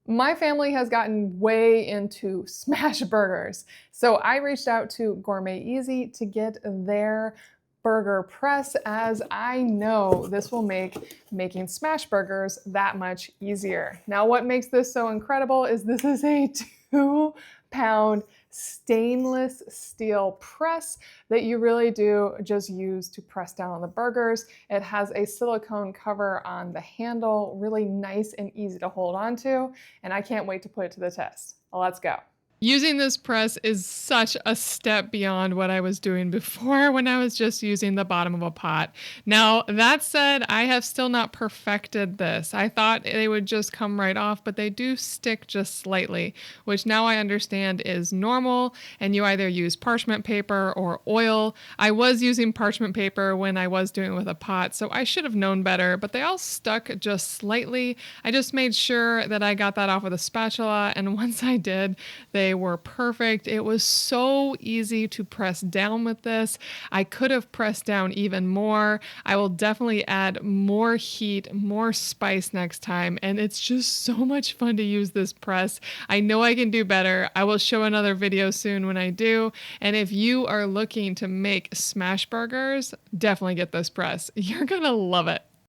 My family has gotten way into smash burgers, so I reached out to Gourmet Easy to get their burger press, as I know this will make making smash burgers that much easier. Now, what makes this so incredible is this is a 2-pound stainless steel press that you really do just use to press down on the burgers. It has a silicone cover on the handle, really nice and easy to hold on to, and I can't wait to put it to the test. Let's go. Using this press is such a step beyond what I was doing before when I was just using the bottom of a pot. Now, that said, I have still not perfected this. I thought they would just come right off, but they do stick just slightly, which now I understand is normal, and you either use parchment paper or oil. I was using parchment paper when I was doing it with a pot, so I should have known better, but they all stuck just slightly. I just made sure that I got that off with a spatula, and once I did, they were perfect. It was so easy to press down with this. I could have pressed down even more. I will definitely add more heat, more spice next time, and it's just so much fun to use this press. I know I can do better. I will show another video soon when I do, and if you are looking to make smash burgers, definitely get this press. You're gonna love it.